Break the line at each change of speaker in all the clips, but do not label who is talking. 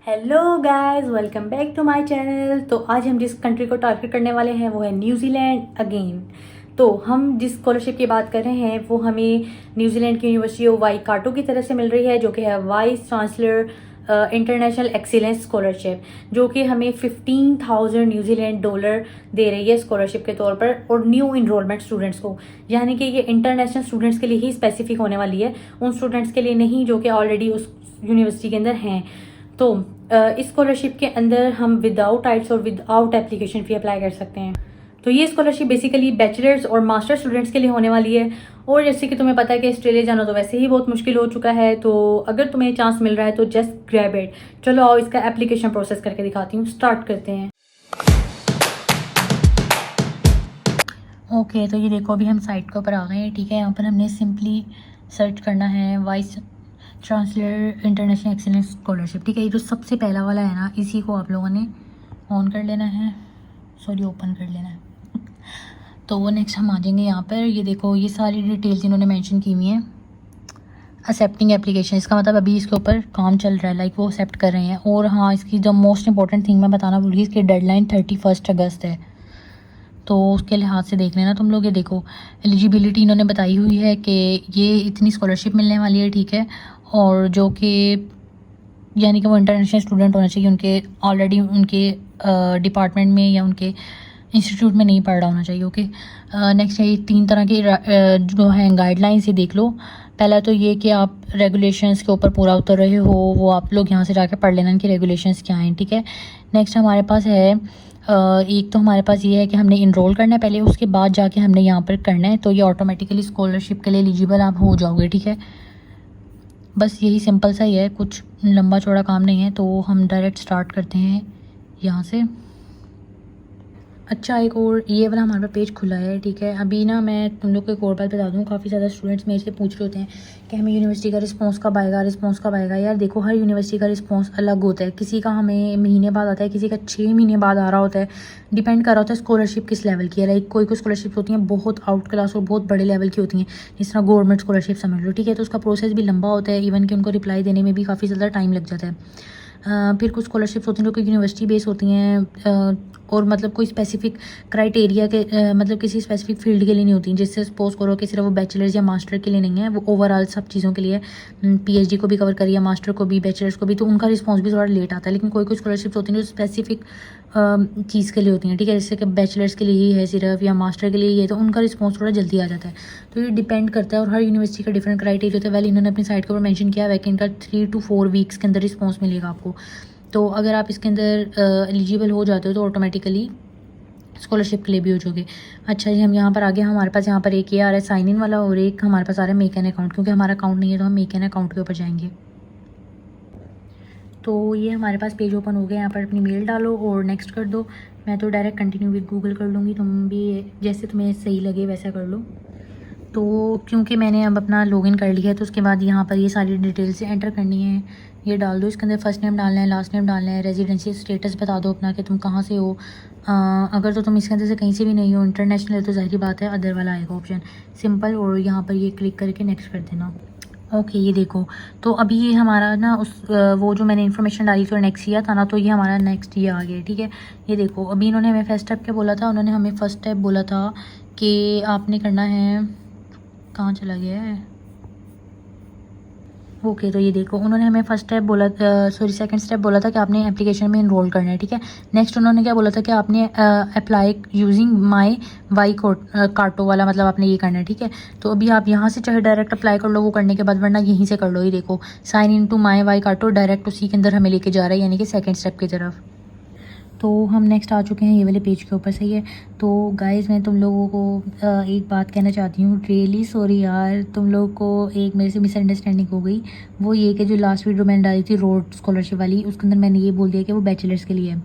Hello guys, welcome back to my channel. तो आज हम जिस कंट्री को टारगेट करने वाले हैं वो है न्यूजीलैंड अगेन। तो हम जिस स्कॉलरशिप की बात कर रहे हैं वो हमें न्यूजीलैंड की यूनिवर्सिटी ऑफ वाईकाटो की तरफ से मिल रही है, जो कि है vice chancellor international excellence scholarship, जो कि हमें 15,000 न्यूजीलैंड डॉलर दे रही है स्कॉलरशिप के तौर पर, और न्यू इनरोलमेंट स्टूडेंट्स को। यानी कि ये इंटरनेशनल स्टूडेंट्स के लिए ही स्पेसिफिक होने वाली है, उन स्टूडेंट्स के लिए नहीं जो कि ऑलरेडी उस यूनिवर्सिटी के अंदर हैं। तो इस स्कॉलरशिप के अंदर हम विदाउट आइट्स और विदाउट एप्लीकेशन फी अप्लाई कर सकते हैं। तो ये स्कॉलरशिप बेसिकली बैचलर्स और मास्टर स्टूडेंट्स के लिए होने वाली है। और जैसे कि तुम्हें पता है कि ऑस्ट्रेलिया जाना तो वैसे ही बहुत मुश्किल हो चुका है, तो अगर तुम्हें चांस मिल रहा है तो जस्ट ग्रैब इट। चलो आओ इसका एप्लीकेशन प्रोसेस करके दिखाती हूँ, स्टार्ट करते हैं। ओके, तो ये देखो अभी हम साइट के ऊपर आ गए हैं। ठीक है, यहाँ पर हमने सिंपली सर्च करना है vice chancellor international excellence scholarship. ठीक है, ये जो सबसे पहला वाला है ना, इसी को आप लोगों ने ऑन कर लेना है, सॉरी ओपन कर लेना है। तो वो नेक्स्ट हम आ जाएंगे यहाँ पर। ये देखो ये सारी डिटेल्स इन्होंने मेंशन की हुई हैं। एक्सेप्टिंग एप्लीकेशन, इसका मतलब अभी इसके ऊपर काम चल रहा है, लाइक वो एक्सेप्ट कर रहे हैं। और हाँ, इसकी जो मोस्ट इंपॉर्टेंट थिंग मैं बताना भूल गई, इसकी डेडलाइन 31 अगस्त है। तो उसके लिहाज से देख लेना तुम लोग। ये देखो एलिजिबिलिटी इन्होंने बताई हुई है कि ये इतनी स्कॉलरशिप मिलने वाली है। ठीक है, और जो कि यानी कि वो इंटरनेशनल स्टूडेंट होना चाहिए, उनके ऑलरेडी उनके डिपार्टमेंट में या उनके इंस्टीट्यूट में नहीं पढ़ रहा होना चाहिए। ओके, नेक्स्ट है 3 तरह की जो है गाइडलाइंस, ये देख लो। पहला तो ये कि आप रेगुलेशंस के ऊपर पूरा उतर रहे हो, वो आप लोग यहाँ से जाके पढ़ लेना कि रेगुलेशंस क्या हैं। ठीक है, नेक्स्ट हमारे पास है एक तो हमारे पास ये है कि हमने इनरोल करना है पहले, उसके बाद जाके हमने यहाँ पर करना है, तो ये ऑटोमेटिकली स्कॉलरशिप के लिए एलिजिबल आप हो जाओगे। ठीक है, बस यही सिंपल सा ही है, कुछ लंबा चौड़ा काम नहीं है। तो हम डायरेक्ट स्टार्ट करते हैं यहाँ से। अच्छा, एक और ये वाला हमारा पेज खुला है। ठीक है, अभी ना मैं तुम लोग को एक और बात बता दूँ, काफ़ी ज़्यादा स्टूडेंट्स मेरे से पूछ रहे होते हैं कि हमें यूनिवर्सिटी का रिस्पांस कब आएगा, रिस्पांस कब आएगा। यार देखो, हर यूनिवर्सिटी का रिस्पांस अलग होता है, किसी का हमें महीने बाद आता है, किसी का 6 महीने बाद आ रहा होता है, डिपेंड कर रहा होता है स्कॉलरशिप किस लेवल की है। लाइक कोई स्कॉलरशिप होती हैं बहुत आउट क्लास और बहुत बड़े लेवल की होती हैं, जिस तरह गवर्नमेंट स्कॉलरशिप समझ लो। ठीक है, तो उसका प्रोसेस भी लंबा होता है, इवन कि उनको रिप्लाई देने में भी काफ़ी ज़्यादा टाइम लग जाता है। फिर कुछ स्कॉलरशिप्स होती हैं जो कि यूनिवर्सिटी बेस होती हैं, और मतलब कोई स्पेसिफिक क्राइटेरिया के मतलब किसी स्पेसिफिक फील्ड के लिए नहीं होती, जिससे सपोज करो कि सिर्फ वो बैचलर्स या मास्टर के लिए नहीं है, वो ओवरऑल सब चीज़ों के लिए, पीएचडी को भी कवर करिए, मास्टर को भी, बैचलर्स को भी। तो उनका रिस्पॉन्स भी थोड़ा लेट आता है, लेकिन कोई स्कॉलरशिप्स होती हैं जो स्पेसिफिक चीज़ के लिए होती हैं। ठीक है, जैसे कि बैचलर्स के लिए ही है सिर्फ, या मास्टर के लिए ही है, तो उनका रिस्पॉन्स थोड़ा जल्दी आ जाता है। तो ये डिपेंड करता है, और हर यूनिवर्सिटी का डिफरेंट क्राइटेरिया होता है। वेल, इन्होंने अपनी साइट के ऊपर मेंशन किया है कि इनका 3 to 4 वीक्स के अंदर रिस्पॉन्स मिलेगा आपको। तो अगर आप इसके अंदर एलिजिबल हो जाते हो तो ऑटोमेटिकली स्कॉलरशिप के लिए भी हो जाओगे। अच्छा जी, हम यहाँ पर आगे, हमारे पास यहाँ पर एक ये आ रहा है साइन इन वाला, और एक हमारे पास आ रहा है मेक एन अकाउंट। क्योंकि हमारा अकाउंट नहीं है तो हम मेक एन अकाउंट के ऊपर जाएंगे। तो ये हमारे पास पेज ओपन हो गया, यहाँ पर अपनी मेल डालो और नेक्स्ट कर दो। मैं तो डायरेक्ट कंटिन्यू विद गूगल कर लूँगी, तुम भी जैसे तुम्हें सही लगे वैसा कर लो। तो क्योंकि मैंने अब अपना लॉगिन कर लिया है, तो उसके बाद यहाँ पर ये सारी डिटेल्स एंटर करनी है, ये डाल दो। इसके अंदर फर्स्ट नेम डालना है, लास्ट नेम डालना है, रेजिडेंसी स्टेटस बता दो अपना कि तुम कहाँ से हो। अगर तो तुम इसके अंदर से कहीं से भी नहीं हो, इंटरनेशनल है, तो ज़ाहिर बात है अदर वाला आएगा ऑप्शन, सिंपल। और यहाँ पर ये क्लिक करके नेक्स्ट कर देना। ओके, ये देखो, तो अभी ये हमारा ना उस वो जो मैंने इन्फॉर्मेशन डाली थी और नेक्स्ट किया था ना, तो ये हमारा नेक्स्ट ये आ गया। ठीक है, ये देखो अभी इन्होंने हमें फर्स्ट स्टेप क्या बोला था, उन्होंने हमें फर्स्ट स्टेप बोला था कि आपने करना है, कहाँ चला गया है। ओके, तो ये देखो उन्होंने हमें फर्स्ट स्टेप बोला, सॉरी सेकंड स्टेप बोला था कि आपने एप्लीकेशन में इनरोल करना है। ठीक है, नेक्स्ट उन्होंने क्या बोला था कि आपने अप्लाई यूजिंग माई वाई कार्टो वाला, मतलब आपने ये करना है। ठीक है, तो अभी आप यहाँ से चाहे डायरेक्ट अप्लाई कर लो वो करने के बाद, वरना यहीं से कर लो। ये देखो साइन इन टू माई वाई कार्टो, डायरेक्ट उसी के अंदर हमें लेके जा रहा है, यानी कि सेकेंड स्टेप की तरफ। तो हम नेक्स्ट आ चुके हैं ये वाले पेज के ऊपर, सही है। तो गाइज़ मैं तुम लोगों को एक बात कहना चाहती हूँ, रियली सॉरी यार, तुम लोग को एक मेरे से मिसअंडरस्टैंडिंग हो गई। वो ये कि जो लास्ट वीडियो मैंने डाली थी रोड स्कॉलरशिप वाली, उसके अंदर मैंने ये बोल दिया कि वो बैचलर्स के लिए है।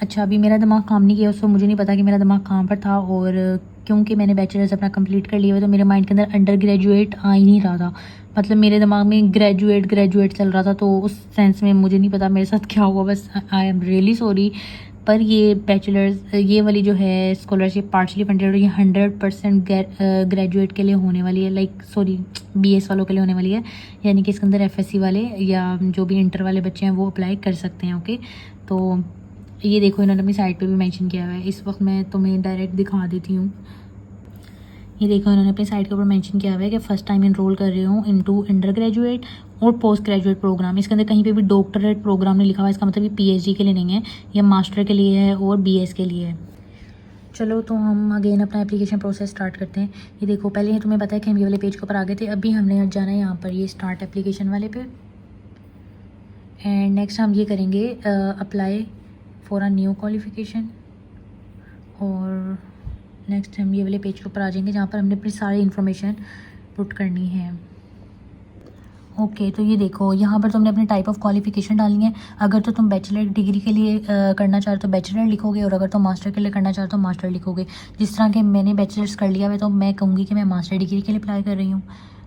अच्छा, अभी मेरा दिमाग काम नहीं किया, उसको मुझे नहीं पता कि मेरा दिमाग कहाँ पर था, और क्योंकि मैंने बैचलर्स अपना कंप्लीट कर लिया हुआ, तो मेरे माइंड के अंदर अंडर ग्रेजुएट आ ही नहीं रहा था। मतलब मेरे दिमाग में ग्रेजुएट चल रहा था, तो उस सेंस में मुझे नहीं पता मेरे साथ क्या हुआ, बस आई एम रियली सॉरी। पर ये बैचलर्स ये वाली जो है स्कॉलरशिप पार्शली फंडेड और ये 100% ग्रेजुएट के लिए होने वाली है, लाइक सॉरी बीएस वालों के लिए होने वाली है, यानी कि इसके अंदर एफएससी वाले या जो भी इंटर वाले बच्चे हैं वो अप्लाई कर सकते हैं। ओके, तो ये देखो इन्होंने अपनी साइट पे भी मेंशन किया हुआ है। इस वक्त मैं तुम्हें डायरेक्ट दिखा देती हूँ। ये देखो इन्होंने अपनी साइट के ऊपर मेंशन किया हुआ है कि फ़र्स्ट टाइम इनरोल कर रही हूँ इनटू अंडर ग्रेजुएट और पोस्ट ग्रेजुएट प्रोग्राम। इसके अंदर कहीं पे भी डॉक्टरेट प्रोग्राम नहीं लिखा हुआ है, इसका मतलब ये पीएचडी के लिए नहीं है, ये मास्टर के लिए है और बीएस के लिए है। चलो तो हम अगेन अपना एप्लीकेशन प्रोसेस स्टार्ट करते हैं। ये देखो पहले तुम्हें पता है कि हम ये वाले पेज के ऊपर आ गए थे, अभी हमने जाना है यहाँ पर ये स्टार्ट एप्लीकेशन वाले पे, एंड नेक्स्ट हम ये करेंगे apply for a new qualification, और नेक्स्ट हम ये वाले पेज के ऊपर आ जाएंगे जहाँ पर हमने अपनी सारी इन्फॉर्मेशन पुट करनी है। ओके, तो ये देखो यहाँ पर तुमने अपने टाइप ऑफ क्वालिफिकेशन डालनी है। अगर तो तुम बैचलर डिग्री के लिए करना चाहो तो बैचलर लिखोगे, और अगर तुम मास्टर के लिए करना चाहो तो मास्टर लिखोगे। जिस तरह के मैंने बैचलर्स कर लिया है तो मैं कहूँगी कि मैं मास्टर डिग्री के लिए अप्लाई कर रही हूँ।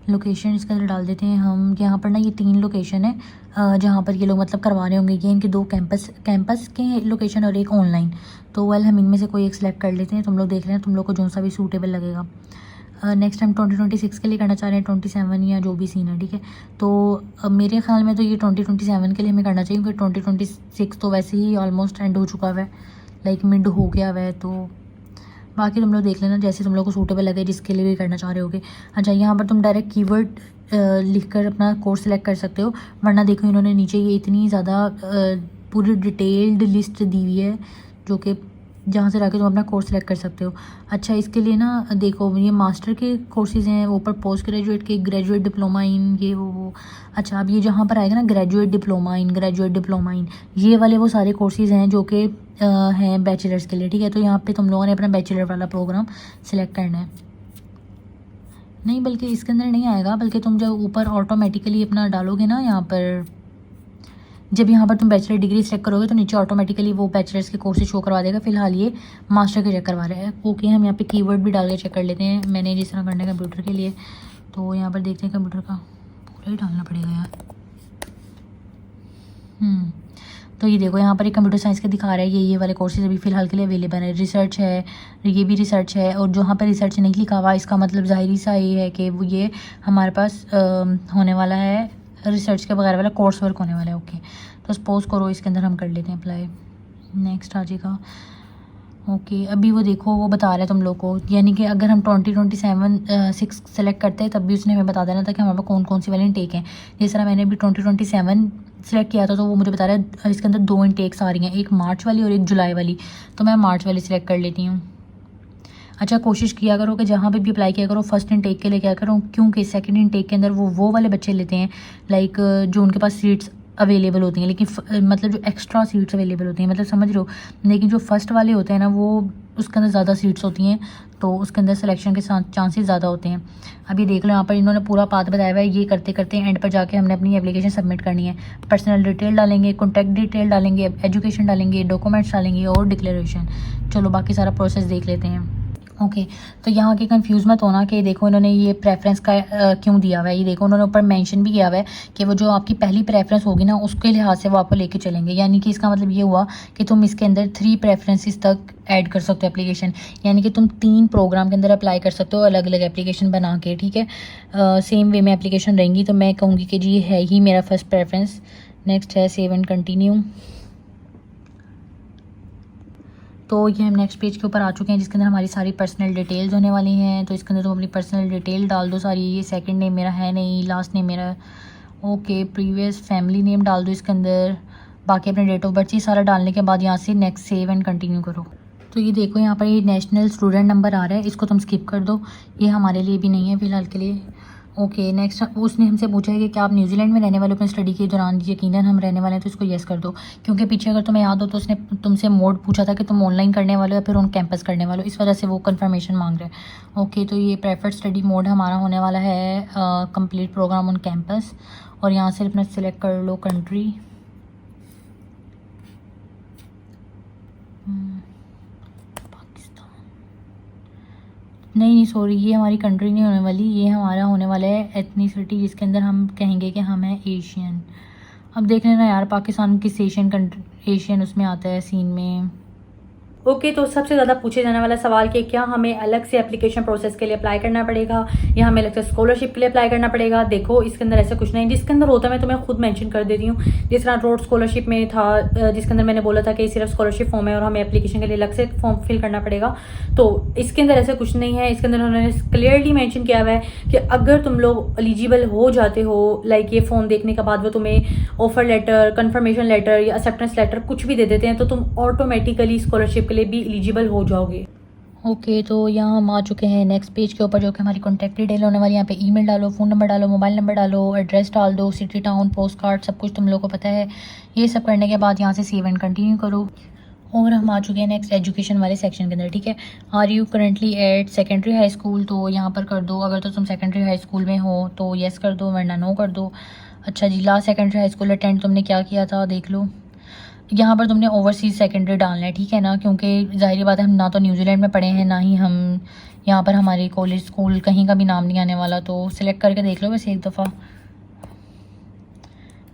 लोकेशन इसके अंदर डाल देते हैं हम। यहाँ पर ना ये 3 लोकेशन है जहाँ पर ये लोग मतलब करवा रहे होंगे। ये इनके 2 कैंपस के लोकेशन और एक ऑनलाइन। तो वेल हम इनमें से कोई एक सिलेक्ट कर लेते हैं। तुम लोग देख रहे हैं तुम लोग को जो सा भी सूटेबल लगेगा। नेक्स्ट हम 2026 के लिए करना चाह रहे हैं, 27 या जो भी सीन है, ठीक है। तो मेरे ख्याल में तो ये 2027 के लिए हमें करना चाहिए, क्योंकि 2026 तो वैसे ही ऑलमोस्ट एंड हो चुका हुआ है, लाइक मिड हो गया हुआ है। तो बाकी तुम लोग देख लेना जैसे तुम लोग को सूटेबल लगे, जिसके लिए भी करना चाह रहे होगे। अच्छा, यहाँ पर तुम डायरेक्ट कीवर्ड लिख कर अपना कोर्स सेलेक्ट कर सकते हो, वरना देखो इन्होंने नीचे ये इतनी ज़्यादा पूरी डिटेल्ड लिस्ट दी हुई है जो कि जहाँ से जाके तुम अपना कोर्स सेलेक्ट कर सकते हो। अच्छा, इसके लिए ना देखो ये मास्टर के कोर्सेज़ हैं, ऊपर पोस्ट ग्रेजुएट के, ग्रेजुएट डिप्लोमा इन ये वो। अच्छा, अब ये जहाँ पर आएगा ना ग्रेजुएट डिप्लोमा इन, ये वाले वो सारे कोर्सेज़ हैं जो कि हैं बैचलर्स के लिए, ठीक है। तो यहाँ पे तुम लोगों ने अपना बैचलर वाला प्रोग्राम सिलेक्ट करना है। नहीं, बल्कि इसके अंदर नहीं आएगा, बल्कि तुम जब ऊपर ऑटोमेटिकली अपना डालोगे ना, यहाँ पर जब यहाँ पर तुम बैचलर डिग्री सेलेक्ट करोगे तो नीचे ऑटोमेटिकली वो बैचलर्स के कोर्सेज शो करवा देगा। फिलहाल ये मास्टर के चेक करवा रहे हैं। ओके, हम यहाँ पे कीवर्ड भी डाल के चेक कर लेते हैं, मैंने जिस तरह करना है कंप्यूटर के लिए। तो यहाँ पर देखते हैं, कंप्यूटर का पूरा ही डालना पड़ेगा यार। तो ये देखो यहाँ पर एक कंप्यूटर साइंस का दिखा रहा है, ये वाले कोर्सेज अभी फ़िलहाल के लिए अवेलेबल है। रिसर्च है, ये भी रिसर्च है, और जहाँ पर रिसर्च नहीं लिखा हुआ इसका मतलब ज़ाहिरी सा ये है कि वो ये हमारे पास होने वाला है, रिसर्च के वगैरह वाला कोर्स वर्क होने वाला है। ओके, तो सपोज करो इसके अंदर हम कर लेते हैं अप्लाई, नेक्स्ट आ जाएगा। ओके, अभी वो देखो वो बता रहा है तुम लोग को, यानी कि अगर हम 2027 सेलेक्ट करते हैं तब भी उसने हमें बता देना था कि हमारे पास कौन सी वाले इनटेक हैं। जिस तरह मैंने अभी 2027 सेलेक्ट किया था तो वो मुझे बता रहा है इसके अंदर 2 इनटेक्स आ रही हैं, एक मार्च वाली और एक जुलाई वाली। तो मैं मार्च वाली सिलेक्ट कर लेती हूँ। अच्छा, कोशिश किया करो कि जहाँ पे भी अप्लाई किया करो फर्स्ट इनटेक के लिए क्या करो, क्योंकि सेकंड इनटेक के अंदर वो वाले बच्चे लेते हैं लाइक जो उनके पास सीट्स अवेलेबल होती हैं, लेकिन मतलब जो एक्स्ट्रा सीट्स अवेलेबल होती हैं, मतलब समझ रहे हो। लेकिन जो फर्स्ट वाले होते हैं ना वो उसके अंदर ज़्यादा सीट्स होती हैं, तो उसके अंदर सिलेक्शन के चांसेस ज़्यादा होते हैं। अभी देख लो यहाँ पर इन्होंने पूरा पाथ बताया हुआ है। ये करते करते एंड पर जाके हमने अपनी एप्लीकेशन सबमिट करनी है। पर्सनल डिटेल डालेंगे, कॉन्टैक्ट डिटेल डालेंगे, एजुकेशन डालेंगे, डॉक्यूमेंट्स डालेंगे और डिक्लेरेशन। चलो बाकी सारा प्रोसेस देख लेते हैं। ओके, तो यहाँ के कंफ्यूज मत होना कि देखो इन्होंने ये प्रेफरेंस का क्यों दिया हुआ है। ये देखो उन्होंने ऊपर मेंशन भी किया हुआ है कि वो जो आपकी पहली प्रेफरेंस होगी ना उसके लिहाज से वो आपको लेके चलेंगे, यानी कि इसका मतलब ये हुआ कि तुम इसके अंदर 3 प्रेफरेंसेस तक ऐड कर सकते हो एप्लीकेशन, यानी कि तुम 3 प्रोग्राम के अंदर अप्लाई कर सकते हो अलग अलग एप्लीकेशन बना के, ठीक है। सेम वे में एप्लीकेशन रहेंगी। तो मैं कहूँगी कि जी है ही मेरा फर्स्ट प्रेफरेंस। नेक्स्ट है सेव एंड कंटिन्यू। तो ये हम नेक्स्ट पेज के ऊपर आ चुके हैं जिसके अंदर हमारी सारी पर्सनल डिटेल्स होने वाली हैं। तो इसके अंदर तुम अपनी पर्सनल डिटेल डाल दो सारी। ये सेकंड नेम मेरा है नहीं, लास्ट नेम मेरा। ओके, प्रीवियस फैमिली नेम डाल दो इसके अंदर, बाकी अपने डेट ऑफ बर्थ ये सारा डालने के बाद यहाँ से नेक्स्ट सेव एंड कंटिन्यू करो। तो ये देखो यहाँ पर ये नेशनल स्टूडेंट नंबर आ रहा है, इसको तुम स्किप कर दो, ये हमारे लिए भी नहीं है फ़िलहाल के लिए। ओके, नेक्स्ट उसने हमसे पूछा है कि क्या आप न्यूजीलैंड में रहने वाले हो अपने स्टडी के दौरान। यकीनन हम रहने वाले हैं, तो इसको येस कर दो, क्योंकि पीछे अगर तुम्हें याद हो तो उसने तुमसे मोड पूछा था कि तुम ऑनलाइन करने वाले हो या फिर ऑन कैंपस करने वाले हो, इस वजह से वो कंफर्मेशन मांग रहे हैं। ओके, तो ये प्रेफर्ड स्टडी मोड हमारा होने वाला है कंप्लीट प्रोग्राम ऑन कैंपस, और यहाँ से अपना सिलेक्ट कर लो कंट्री। नहीं सॉरी, ये हमारी कंट्री नहीं होने वाली, ये हमारा होने वाला है एथनिसिटी, जिसके अंदर हम कहेंगे कि हम हैं एशियन। अब देख लेना यार पाकिस्तान किस एशियन उसमें आता है सीन में। ओके, तो सबसे ज़्यादा पूछे जाने वाला सवाल कि क्या हमें अलग से एप्लीकेशन प्रोसेस के लिए अप्लाई करना पड़ेगा या हमें अलग से स्कॉलरशिप के लिए अप्लाई करना पड़ेगा। देखो, इसके अंदर ऐसा कुछ नहीं, जिसके अंदर होता है मैं तुम्हें खुद मेंशन कर देती हूँ। जिस तरह रोड स्कॉलरशिप में था, जिसके अंदर मैंने बोला था कि सिर्फ स्कॉलरशिप फॉर्म है और हमें एप्लीकेशन के लिए अलग से फॉर्म फिल करना पड़ेगा, तो इसके अंदर ऐसा कुछ नहीं है। इसके अंदर उन्होंने क्लियरली मैंशन किया हुआ है कि अगर तुम लोग एलिजिबल हो जाते हो, लाइक ये फ़ोन देखने के बाद वो तुम्हें ऑफर लेटर, कन्फर्मेशन लेटर या एक्सेप्टेंस लेटर कुछ भी दे देते हैं, तो तुम ऑटोमेटिकली स्कॉलरशिप के लिए भी एलिजिबल हो जाओगे। ओके, तो यहाँ हम आ चुके हैं नेक्स्ट पेज के ऊपर, जो कि हमारी कॉन्टैक्ट डिटेल होने वाली है। यहाँ पे ईमेल डालो, फ़ोन नंबर डालो, मोबाइल नंबर डालो, एड्रेस डाल दो, सिटी, टाउन, पोस्ट कार्ड, सब कुछ तुम लोग को पता है। ये सब करने के बाद यहाँ से सेव एंड कंटिन्यू करो और हम आ चुके हैं नेक्स्ट एजुकेशन वाले सेक्शन के अंदर, ठीक है। Are you currently at secondary high school, तो यहाँ पर कर दो अगर तो तुम सेकेंडरी हाई स्कूल में हो तो येस कर दो, वरना नो कर दो। अच्छा जी, last secondary high school attend तुमने क्या किया था देख लो। यहाँ पर तुमने ओवरसीज सेकेंडरी डालना है, ठीक है ना, क्योंकि ज़ाहिर बात है हम ना तो न्यूजीलैंड में पढ़े हैं ना ही हम यहाँ पर हमारे कॉलेज स्कूल कहीं का भी नाम नहीं आने वाला, तो सिलेक्ट करके देख लो वैसे एक दफ़ा,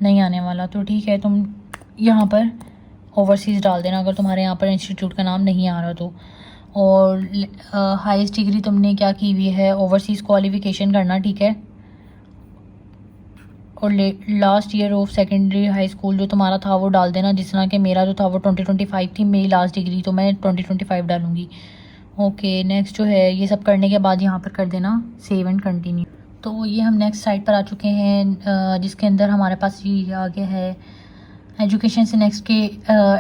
नहीं आने वाला तो ठीक है, तुम यहाँ पर ओवरसीज़ डाल देना अगर तुम्हारे यहाँ पर इंस्टीट्यूट का नाम नहीं आ रहा तो। और हाईएस्ट डिग्री तुमने क्या की हुई है, ओवरसीज़ क्वालिफ़िकेशन करना, ठीक है। और last year of secondary high school जो तुम्हारा था वो डाल देना, जिस तरह कि मेरा जो था वो 2025 थी मेरी लास्ट डिग्री, तो मैं 2025 डालूँगी। ओके, नेक्स्ट जो है ये सब करने के बाद यहाँ पर कर देना सेव एंड कंटिन्यू। तो ये हम नेक्स्ट साइट पर आ चुके हैं, जिसके अंदर हमारे पास ये आ गया है एजुकेशन से नेक्स्ट के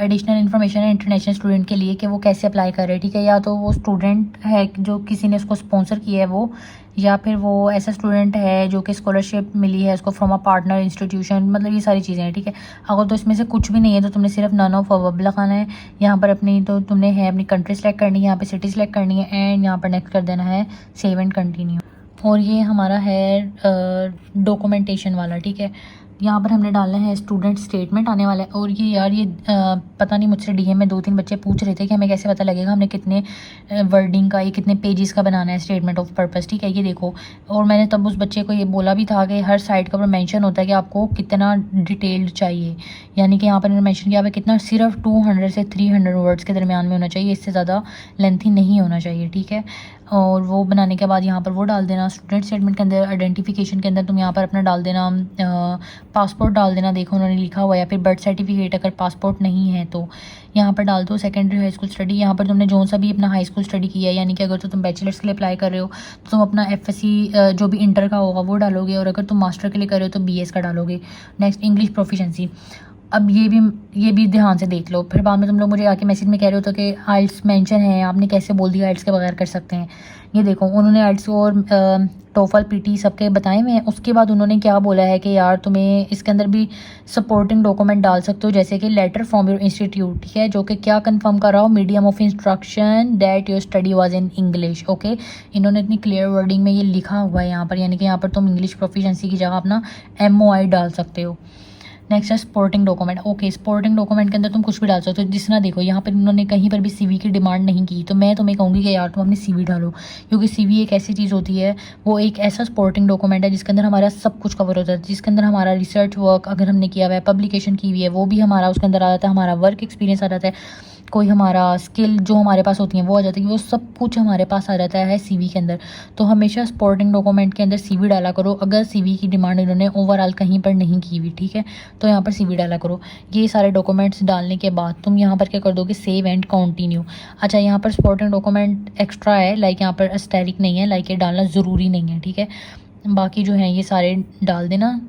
एडिशनल इन्फॉर्मेशन है इंटरनेशनल स्टूडेंट के लिए कि वो कैसे अप्लाई कर रहे हैं, ठीक है। या तो वो स्टूडेंट है जो किसी ने उसको स्पॉन्सर किया है वो, या फिर वो ऐसा स्टूडेंट है जो कि स्कॉलरशिप मिली है उसको फ्रॉम अ पार्टनर इंस्टीट्यूशन, मतलब ये सारी चीज़ें हैं, ठीक है। अगर तो इसमें से कुछ भी नहीं है तो तुमने सिर्फ नन ऑफ अबव लगाना है। यहाँ पर अपनी तो तुमने है अपनी कंट्री सेलेक्ट करनी है, यहाँ पे सिटी सेलेक्ट करनी है एंड यहाँ पर नेक्स्ट कर देना है सेव एंड कंटिन्यू। और ये हमारा है डॉक्यूमेंटेशन वाला, ठीक है। यहाँ पर हमने डालना है स्टूडेंट स्टेटमेंट आने वाला है। और ये यार ये पता नहीं, मुझसे डीएम में 2-3 बच्चे पूछ रहे थे कि हमें कैसे पता लगेगा हमने कितने वर्डिंग का, ये कितने पेजेस का बनाना है स्टेटमेंट ऑफ पर्पस, ठीक है। ये देखो, और मैंने तब उस बच्चे को ये बोला भी था कि हर साइट का ऊपर मेंशन होता है कि आपको कितना डिटेल्ड चाहिए, यानी कि यहाँ पर मेंशन किया है कितना, सिर्फ 200 से 300 वर्ड्स के दरमियान में होना चाहिए, इससे ज़्यादा लेंथी नहीं होना चाहिए, ठीक है। और वो बनाने के बाद यहाँ पर वो डाल देना स्टूडेंट स्टेटमेंट के अंदर। आइडेंटिफिकेशन के अंदर तुम यहाँ पर अपना डाल देना, पासपोर्ट डाल देना, देखो उन्होंने लिखा हुआ है, या फिर बर्थ सर्टिफिकेट अगर पासपोर्ट नहीं है तो यहाँ पर डाल दो सेकेंडरी हाई स्कूल स्टडी। यहाँ पर तुमने जो सा भी अपना हाई स्कूल स्टडी किया है, यानी कि अगर तो तुम बैचलर्स के लिए अप्लाई कर रहे हो तो तुम अपना एफएससी जो भी इंटर का होगा वो डालोगे, और अगर तुम मास्टर के लिए कर रहे हो तो बीएस का डालोगे। नेक्स्ट इंग्लिश प्रोफिशेंसी, अब ये भी ध्यान से देख लो, फिर बाद में तुम लोग मुझे आके मैसेज में कह रहे हो तो कि आइल्स मेंशन है, आपने कैसे बोल दिया आइल्स के बगैर कर सकते हैं। ये देखो, उन्होंने आइल्स और टोफल पीटी सबके बताए हुए हैं। उसके बाद उन्होंने क्या बोला है कि यार तुम्हें इसके अंदर भी सपोर्टिंग डॉक्यूमेंट डाल सकते हो, जैसे कि लेटर फ्रॉम योर इंस्टीट्यूट, ठीक है, जो कि क्या कंफर्म कर रहा हो, medium of instruction that your study was in English. Okay, इन्होंने इतनी क्लियर वर्डिंग में ये लिखा हुआ है यहाँ पर, यानी कि यहाँ पर तुम इंग्लिश प्रोफिशिएंसी की जगह अपना MOI डाल सकते हो। नेक्स्ट है supporting document. Okay, supporting document के अंदर तुम कुछ भी डाल सकते हो, जिस तरह देखो यहाँ पर उन्होंने कहीं पर भी सीवी की डिमांड नहीं की, तो मैं तुम्हें कहूँगी कि यार तुम अपनी सीवी डालो, क्योंकि सीवी एक ऐसी चीज़ होती है, वो एक ऐसा स्पोर्टिंग डॉक्यूमेंट है जिसके अंदर हमारा सब कुछ कवर होता है, जिसके अंदर हमारा रिसर्च वर्क अगर हमने किया हुआ है, पब्लिकेशन की हुई है, वो भी हमारा उसके अंदर आ जाता है, हमारा वर्क एक्सपीरियंस आ जाता है, कोई हमारा स्किल जो हमारे पास होती है वो आ जाती है, वो सब कुछ हमारे पास आ जाता है सीवी के अंदर। तो हमेशा स्पोर्टिंग डॉक्यूमेंट के अंदर सीवी डाला करो, अगर सीवी की डिमांड इन्होंने ओवरऑल कहीं पर नहीं की हुई, ठीक है, तो यहाँ पर सीवी डाला करो। ये सारे डॉक्यूमेंट्स डालने के बाद तुम यहाँ पर क्या कर दोगे, सेव एंड कंटिन्यू। अच्छा, यहाँ पर स्पोर्टिंग डॉक्यूमेंट एक्स्ट्रा है, लाइक यहाँ पर एस्टेरिक नहीं है, लाइक ये डालना ज़रूरी नहीं है, ठीक है। बाकी जो है ये सारे डाल देना।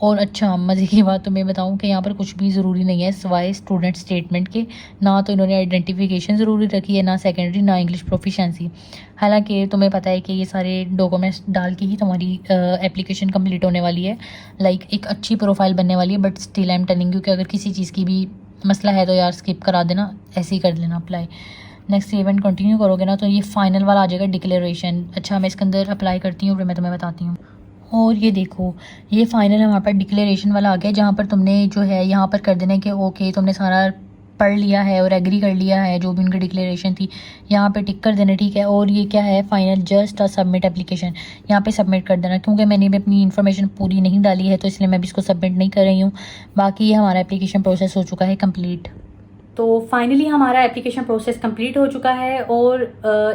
और अच्छा, मज़े की बात तुम्हें बताऊं कि यहाँ पर कुछ भी ज़रूरी नहीं है सिवाय स्टूडेंट स्टेटमेंट के, ना तो इन्होंने आइडेंटिफिकेशन ज़रूरी रखी है, ना सेकेंडरी, ना इंग्लिश प्रोफिशिएंसी। हालांकि तुम्हें पता है कि ये सारे डॉक्यूमेंट्स डाल के ही तुम्हारी एप्लीकेशन कंप्लीट होने वाली है, लाइक एक अच्छी प्रोफाइल बनने वाली है। But still I am telling you कि अगर किसी चीज़ की भी मसला है तो यार स्किप करा देना, ऐसे ही कर लेना apply. Next save and continue करोगे ना तो ये फाइनल वाला आ जाएगा डिक्लेरेशन। अच्छा, मैं इसके अंदर अप्लाई करती हूँ फिर मैं तुम्हें बताती हूँ। और ये देखो, ये फाइनल हमारे पास डिक्लेरेशन वाला आ गया, जहाँ पर तुमने जो है यहाँ पर कर देना है कि ओके तुमने सारा पढ़ लिया है और एग्री कर लिया है जो भी उनकी डिक्लेरेशन थी, यहाँ पे टिक कर देना, ठीक है। और ये क्या है, final just a submit application, यहाँ पे सबमिट कर देना। क्योंकि मैंने भी अपनी इन्फॉर्मेशन पूरी नहीं डाली है तो इसलिए मैं भी इसको सबमिट नहीं कर रही हूँ। बाकी ये हमारा एप्लीकेशन प्रोसेस हो चुका है कंप्लीट। तो फाइनली हमारा एप्लीकेशन प्रोसेस कंप्लीट हो चुका है और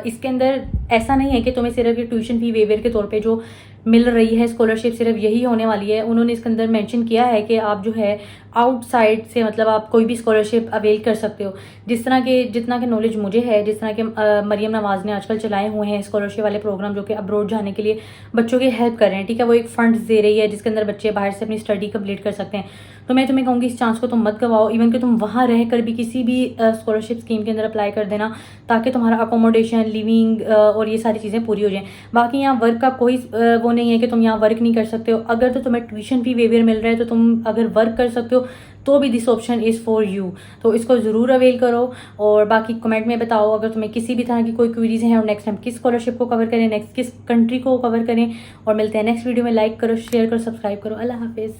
इसके अंदर ऐसा नहीं है कि तुम्हें सिर्फ ये ट्यूशन फी वेवर के तौर पे जो मिल रही है स्कॉलरशिप सिर्फ यही होने वाली है। उन्होंने इसके अंदर मेंशन किया है कि आप जो है आउटसाइड से मतलब आप कोई भी स्कॉलरशिप अवेल कर सकते हो। जितना कि नॉलेज मुझे है, जिस तरह के मरियम नवाज़ ने आजकल चलाए हुए हैं स्कॉलरशिप वाले प्रोग्राम जो कि अब्रॉड जाने के लिए बच्चों की हेल्प कर रहे हैं, ठीक है। वो एक फंड्स दे रही है जिसके अंदर बच्चे बाहर से अपनी स्टडी कंप्लीट कर सकते हैं। तो मैं तुम्हें कहूँगी इस चांस को तुम मत गवाओ, इवन कि तुम वहाँ रह कर भी किसी भी स्कॉलरशिप स्कीम के अंदर अप्लाई कर देना ताकि तुम्हारा अकोमोडेशन, लिविंग और ये सारी चीज़ें पूरी हो जाएं। बाकी यहाँ वर्क का कोई वो नहीं है कि तुम यहाँ वर्क नहीं कर सकते हो। अगर तो तुम्हें ट्यूशन फी वेवर मिल रहा है तो तुम अगर वर्क कर सकते हो तो भी this option is for you, तो इसको ज़रूर अवेल करो। और बाकी कमेंट में बताओ अगर तुम्हें किसी भी तरह की कोई क्वेरीज हैं और नेक्स्ट टाइम किस स्कॉलरशिप को कवर करें, नेक्स्ट किस कंट्री को कवर करें। और मिलते हैं नेक्स्ट वीडियो में। लाइक करो, शेयर करो, सब्सक्राइब करो। अल्लाह हाफिज़।